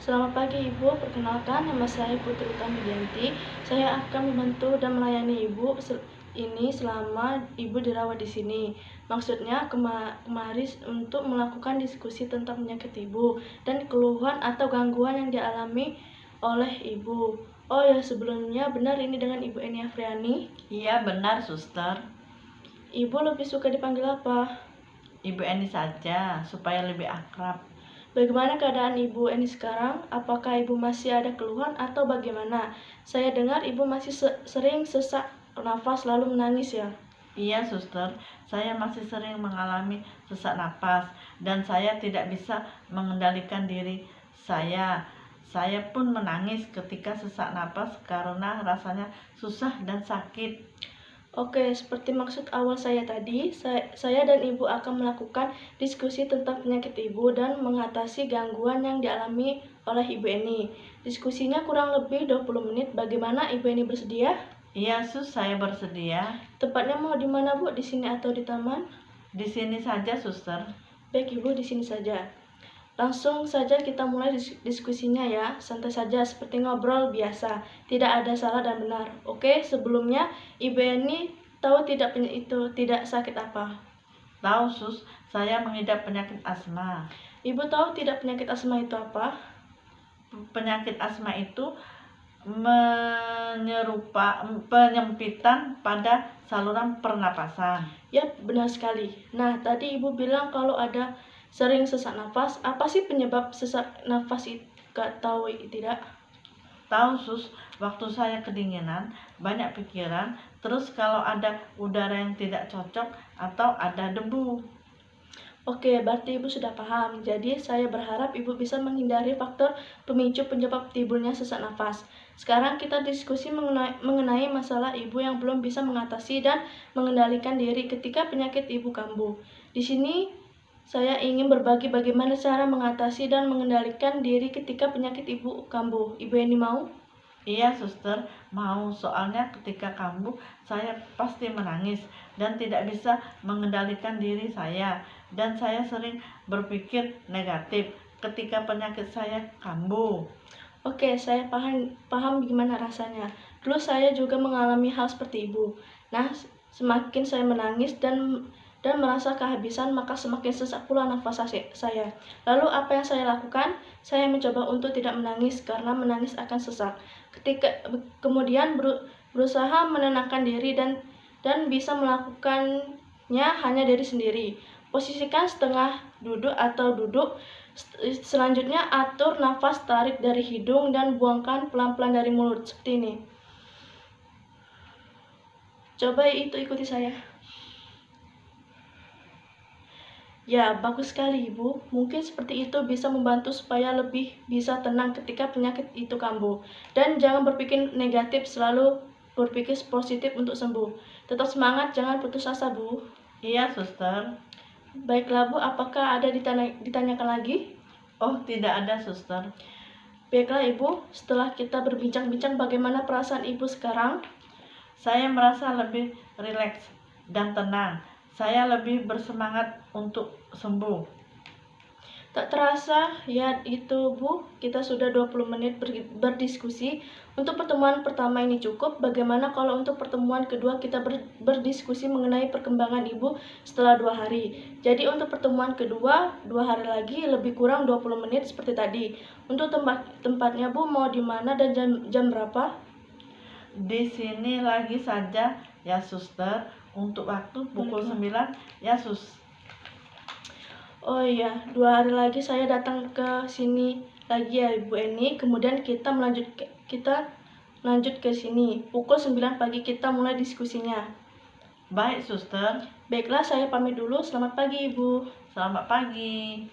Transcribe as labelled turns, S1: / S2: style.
S1: Selamat pagi Ibu, perkenalkan nama saya Putri Utamidianti. Saya akan membantu dan melayani Ibu ini selama Ibu dirawat di sini. Maksudnya kemari untuk melakukan diskusi tentang penyakit Ibu dan keluhan atau gangguan yang dialami oleh Ibu. Oh ya, sebelumnya benar ini dengan Ibu Eni Afriani?
S2: Iya benar, suster.
S1: Ibu lebih suka dipanggil apa?
S2: Ibu Eni saja, supaya lebih akrab.
S1: Bagaimana keadaan Ibu Eni sekarang? Apakah Ibu masih ada keluhan atau bagaimana? Saya dengar Ibu masih sering sesak nafas lalu menangis ya?
S2: Iya, suster. Saya masih sering mengalami sesak napas dan saya tidak bisa mengendalikan diri saya. Saya pun menangis ketika sesak napas karena rasanya susah dan sakit.
S1: Oke, seperti maksud awal saya tadi, saya dan Ibu akan melakukan diskusi tentang penyakit Ibu dan mengatasi gangguan yang dialami oleh Ibu Eni. Diskusinya kurang lebih 20 menit. Bagaimana Ibu Eni bersedia?
S2: Iya, sus, saya bersedia.
S1: Tempatnya mau di mana, Bu? Di sini atau di taman?
S2: Di sini saja, suster.
S1: Baik, Ibu, di sini saja. Langsung saja kita mulai diskusinya ya, santai saja seperti ngobrol biasa, tidak ada salah dan benar. Oke, sebelumnya Ibu Eni tahu tidak sakit apa?
S2: Tahu, sus, saya mengidap penyakit asma.
S1: Ibu tahu tidak penyakit asma itu apa?
S2: Penyakit asma itu penyempitan pada saluran pernapasan.
S1: Ya, benar sekali. Nah, tadi Ibu bilang kalau ada sering sesak nafas. Apa sih penyebab sesak nafas itu? Tahu tidak?
S2: Tahu, sus, waktu saya kedinginan, banyak pikiran, terus kalau ada udara yang tidak cocok atau ada debu.
S1: Oke, berarti Ibu sudah paham. Jadi, saya berharap Ibu bisa menghindari faktor pemicu penyebab timbulnya sesak nafas. Sekarang kita diskusi mengenai masalah Ibu yang belum bisa mengatasi dan mengendalikan diri ketika penyakit Ibu kambuh. Di sini, saya ingin berbagi bagaimana cara mengatasi dan mengendalikan diri ketika penyakit Ibu kambuh. Ibu Eni mau?
S2: Iya, suster, mau. Soalnya ketika kambuh, saya pasti menangis dan tidak bisa mengendalikan diri saya. Dan saya sering berpikir negatif ketika penyakit saya kambuh.
S1: Oke, saya paham gimana rasanya. Dulu saya juga mengalami hal seperti Ibu. Nah, semakin saya menangis dan merasa kehabisan, maka semakin sesak pula nafas saya. Lalu apa yang saya lakukan? Saya mencoba untuk tidak menangis karena menangis akan sesak. Kemudian berusaha menenangkan diri dan bisa melakukannya hanya diri sendiri. Posisikan setengah duduk atau duduk. Selanjutnya atur nafas, tarik dari hidung dan buangkan pelan-pelan dari mulut seperti ini. Coba ikuti saya. Ya, bagus sekali Ibu. Mungkin seperti itu bisa membantu supaya lebih bisa tenang ketika penyakit itu kambuh. Dan jangan berpikir negatif, selalu berpikir positif untuk sembuh. Tetap semangat, jangan putus asa, Bu.
S2: Iya, suster.
S1: Baiklah, Bu, apakah ada ditanyakan lagi?
S2: Oh, tidak ada, suster.
S1: Baiklah, Ibu, setelah kita berbincang-bincang bagaimana perasaan Ibu sekarang?
S2: Saya merasa lebih rileks dan tenang. Saya lebih bersemangat untuk sembuh.
S1: Tak terasa, ya itu Bu, kita sudah 20 menit berdiskusi. Untuk pertemuan pertama ini cukup. Bagaimana kalau untuk pertemuan kedua kita berdiskusi mengenai perkembangan Ibu setelah 2 hari. Jadi untuk pertemuan kedua, 2 hari lagi lebih kurang 20 menit seperti tadi. Untuk tempatnya Bu, mau di mana dan jam berapa?
S2: Di sini lagi saja ya, suster. Untuk waktu pukul 9 ya, sus.
S1: Oh iya, 2 hari lagi saya datang ke sini lagi ya Ibu Eni. Kemudian kita lanjut ke sini. Pukul 9 pagi kita mulai diskusinya.
S2: Baik, suster.
S1: Baiklah, saya pamit dulu. Selamat pagi Ibu.
S2: Selamat pagi.